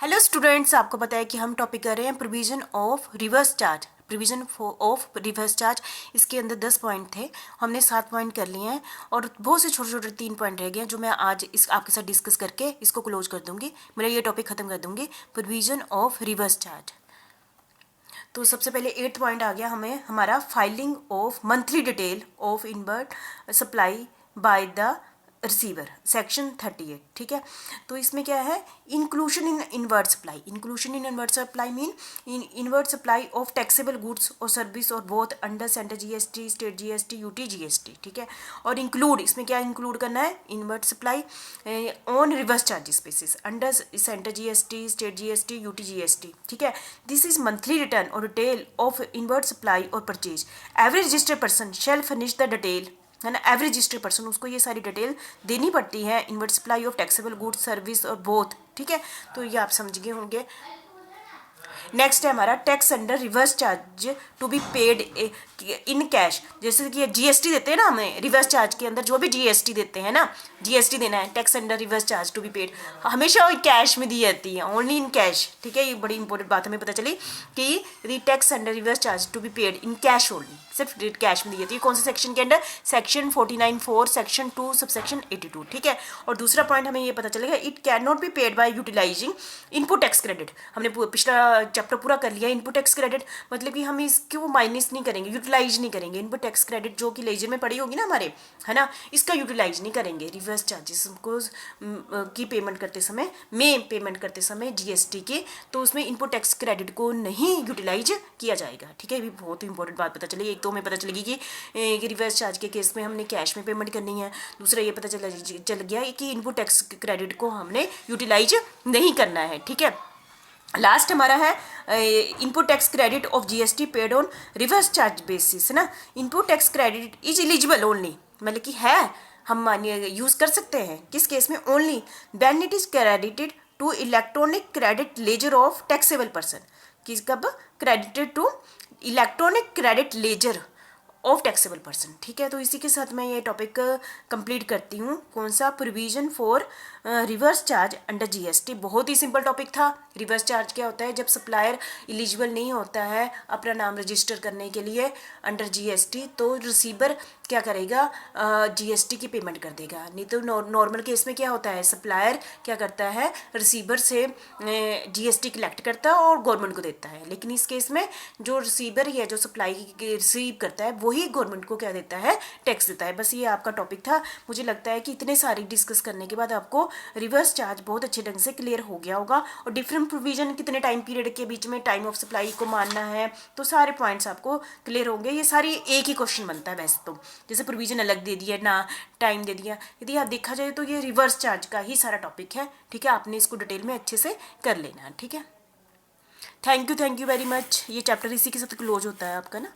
Hello students, आपको पता है कि हम टॉपिक कर रहे हैं provision of reverse charge. Provision of reverse charge, इसके अंदर 10 पॉइंट थे, हमने 7 पॉइंट कर लिए हैं और बहुत से छोटे छोटे 3 पॉइंट रह गए हैं जो मैं आज इस आपके साथ डिस्कस करके इसको क्लोज कर दूंगी, मेरा ये टॉपिक खत्म कर दूंगी, प्रोविजन ऑफ रिवर्स चार्ज। तो सबसे पहले 8th पॉइंट आ गया हमें हमारा filing of monthly detail of inward supply by the receiver, section 38। ठीक है, तो इसमें क्या है, inclusion in inward supply. Inclusion in inward supply mean inward supply of taxable goods और सर्विस और both under centre GST, state GST, UT GST. ठीक है, और इंक्लूड, इसमें क्या इंक्लूड करना है, inward supply on reverse charges basis under centre GST, state GST, UT GST. ठीक है, दिस इज मंथली रिटर्न और डिटेल ऑफ इनवर्ट सप्लाई और purchase. Every registered person shall finish the detail, है ना, एवरी रजिस्टर्ड पर्सन, उसको ये सारी detail देनी पड़ती है inward supply of taxable goods, service और बोथ। ठीक है, तो ये आप समझ गए होंगे। नेक्स्ट है हमारा tax under reverse charge to be paid in cash. जैसे कि जीएसटी देते हैं ना हमें रिवर्स चार्ज के अंदर, जो भी जीएसटी देते हैं ना, जीएसटी देना है, tax under reverse charge to be paid, हमेशा कैश में दी जाती है, ओनली इन कैश। ठीक है, ये बड़ी इंपॉर्टेंट बात हमें पता चली कि यदि tax under reverse charge to be paid in cash only, सिर्फ कैश में दी जाती है। कौन से सेक्शन के अंडर, सेक्शन 49(4) सेक्शन 2 सबसेक्शन 82। ठीक है, और दूसरा पॉइंट हमें ये पता चलेगा, it can not be paid by utilising input tax credit. हमने पिछला चैप्टर पूरा कर लिया। इनपुट टैक्स क्रेडिट मतलब कि हम इसको माइनस नहीं करेंगे, यूटिलाइज नहीं करेंगे। इनपुट टैक्स क्रेडिट जो कि लेजर में पड़ी होगी ना हमारे, है ना, इसका यूटिलाइज नहीं करेंगे। रिवर्स चार्जेस को की पेमेंट करते समय, पेमेंट करते समय जीएसटी के, तो उसमें इनपुट टैक्स क्रेडिट को नहीं यूटिलाइज किया जाएगा। ठीक है, ये भी बहुत इंपॉर्टेंट बात पता चली। एक तो हमें पता चलेगी कि रिवर्स चार्ज के केस में हमने कैश में पेमेंट करनी है, दूसरा ये पता चल गया कि इनपुट टैक्स क्रेडिट को हमने यूटिलाइज नहीं करना है। ठीक है, लास्ट हमारा है input tax credit of GST paid on reverse charge basis, है ना। Input tax credit is eligible only, मतलब कि है, हम मानिए यूज़ कर सकते हैं किस केस में, only when it is credited to electronic credit ledger of taxable person. किस कब credited to electronic credit ledger of taxable person. ठीक है, तो इसी के साथ मैं ये टॉपिक कंप्लीट करती हूँ। कौन सा, provision for reverse charge under GST. बहुत ही सिंपल टॉपिक था। रिवर्स चार्ज क्या होता है, जब सप्लायर एलिजिबल नहीं होता है अपना नाम रजिस्टर करने के लिए अंडर जीएसटी, तो रिसीवर क्या करेगा, जीएसटी की पेमेंट कर देगा। नहीं तो नॉर्मल केस में क्या होता है, सप्लायर क्या करता है, रिसीवर से जीएसटी कलेक्ट करता है और गवर्नमेंट को देता है। लेकिन इस केस में जो रिसीवर या जो सप्लाई रिसीव करता है वही गवर्नमेंट को क्या देता है, टैक्स देता है। बस ये आपका टॉपिक था। मुझे लगता है कि इतने सारे डिस्कस करने के बाद आपको रिवर्स चार्ज बहुत अच्छे ढंग से क्लियर हो गया होगा, और डिफरेंट प्रोविजन कितने टाइम पीरियड के बीच में टाइम ऑफ सप्लाई को मानना है, तो सारे पॉइंट्स आपको क्लियर होंगे। ये सारी एक ही क्वेश्चन बनता है वैसे तो, जैसे प्रोविजन अलग दे दिया ना, टाइम दे दिया, यदि आप देखा जाए तो ये रिवर्स चार्ज का ही सारा टॉपिक है। ठीक है, आपने इसको डिटेल में अच्छे से कर लेना है। ठीक है, थैंक यू वेरी मच। ये चैप्टर इसी के साथ क्लोज होता है आपका ना।